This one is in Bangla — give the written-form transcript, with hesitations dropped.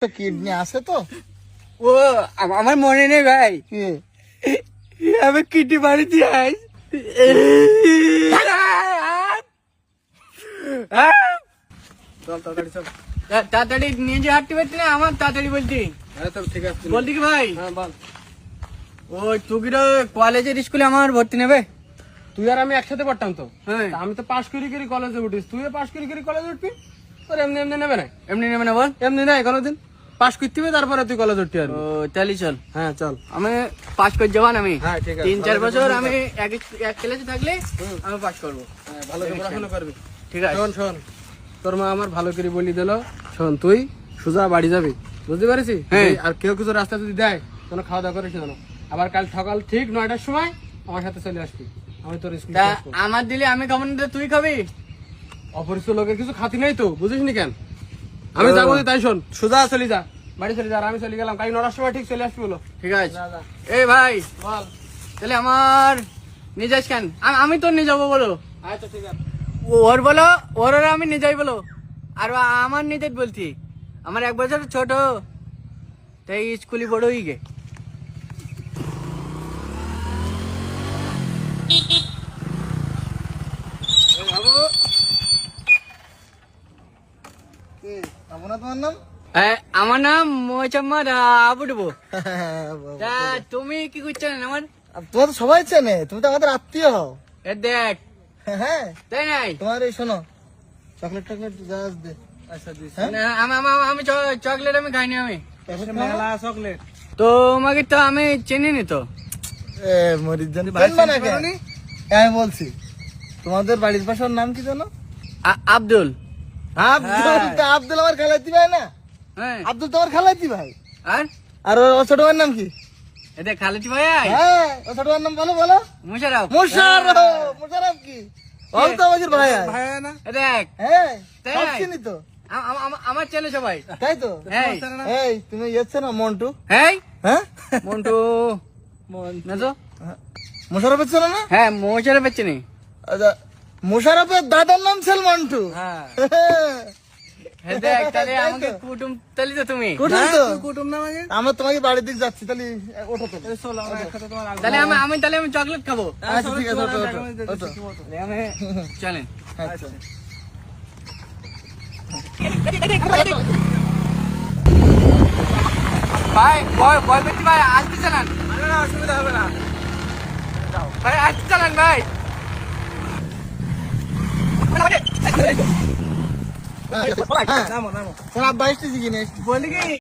কিডনি আছে তো? ও আমার মনে নেই ভাই, আমি কিডনি বাড়ি দিয়ে আই। চল তাড়াতাড়ি চল। তাড়াতাড়ি নিজে হাঁটতে পারছি না, আমার তাড়াতাড়ি বলছি। হ্যাঁ চল, ঠিক আছে। বলছি কি ভাই, হ্যাঁ বল। ওই তুকিরো কলেজের স্কুলে আমার ভর্তি নেবে? তুই আর আমি একসাথে পড়তাম তো। হ্যাঁ। তা আমি তো পাশ করি কলেজে উঠিস, তুইও পাশ করি কলেজে উঠবি। তোর এমনি এমনি নেবে না, এমনি নেবে না বল? এমনি নাই কোনোদিন। পাশ করতে হবে তারপরে তুই কলেজ উঠতে পারবি। ও তাহলে চল, হ্যাঁ চল। আমি পাস করে যাবান। আমি হ্যাঁ ঠিক আছে। 3-4 বছর আমি এক ক্লাসে থাকলে আমি পাস করবো। হ্যাঁ, ভালো করে পড়াশোনা করবি। ঠিক আছে। শোন শোন, তোর মা আমার ভালো করে বলি দিল, শোন তুই সোজা বাড়ি যাবি, বুঝতে পারিস? হ্যাঁ। আর কেউ কিছু রাস্তা যদি দেয় কোনো খাওয়া দাওয়া করিস না। আবার কাল সকাল ঠিক 9টার সময় আমার সাথে চলে আসবি, আমি তোর স্কুল তা আমার দিলে আমি খাবো না, তুই খাবি? অপরিচিত লোকের কিছু খাতি নাই তো, বুঝিস নি কেন? আমি যাবো তাই, শোন সোজা চলে যা, বাড়ি চলে যা। আর আমি চলে গেলাম, কাল 9টার সময় ঠিক চলে আসবি বলো। ঠিক আছে। যা, যা। এই ভাই, বল। তাহলে আমার নিয়ে যাস কেন? আমি তোর নিয়ে যাবো বলো। আচ্ছা ঠিক আছে। ওর বলো, ওর আমি নিয়ে যাই বলো। আর আমার নিয়ে যাই বলছি, আমার 1 বছর ছোট, তাই স্কুলে বড় হয়ে গে। তোমার নাম? আমার নাম মোহাম্মদ আবু ডুবো। তা তুমি কি করছো না আমার? তোমার তো সবাই চেনে, তুমি তো আমাদের আত্মীয় হও। এ দেখ, হ্যাঁ তাই নাই? তোমার এই শোনো, চকলেট টকলেট যা দে। আচ্ছা দিস। না, আমি চকলেট আমি খাইনি আমি। মেলা চকলেট। তো আমাকে তো আমি চিনি নি তো। এ মরিদ জানি চিনবা না কেন? আমি বলছি, তোমাদের বাড়ির পাশের নাম কি জানো? আব্দুল। আব্দুল। তা আব্দুল আমার খালাইতি ভাই না? হ্যাঁ। আব্দুল তোমার খালাইতি ভাই। আর আর ওর ছোট ভাইয়ের নাম কি? এদের খালেছি ভাই হ্যাঁ, ও ছোট ভাইয়ের নাম বলো বলো। মুশারফ। মুশারফ। মুশারফ কি? ওই তো আমাদের ভাই। ভাই না? এ দেখ, হ্যাঁ, তাই সব নাই? চিনি তো। আমার ছেলে সবাই। তাই তো? হ্যাঁ। এই তুমি যাচ্ছে না মন্টু? হ্যাঁ, হ্যাঁ, মন্টু না তো? মুশারফের ছিল না? হ্যাঁ, মুশারফ চিনি। আচ্ছা, মুশারফের দাদার নাম ছিল মন্টু। হ্যাঁ। হ্যাঁ দেখ, তাহলে আমাকে কুটুম তাহলে তো তুমি। কুটুম তো? কুটুম না লাগে? আমরা তোমাকে বাড়ির দিক যাচ্ছি, তাহলে ওঠো তো। চলো আমরা একসাথে তোমার আগে। তাহলে আমি চকলেট খাবো। আচ্ছা ঠিক আছে, ওঠো ওঠো ওঠো। তাহলে আমি চলেন। আচ্ছা। ভাই ভয় করছি ভাই, আসতে চালান না, অসুবিধা হবে না। ভাই, আসতে চালান ভাই। হ্যাঁ, নামো নামো। স্যার আব্বা এসেছি কিনে বলি কি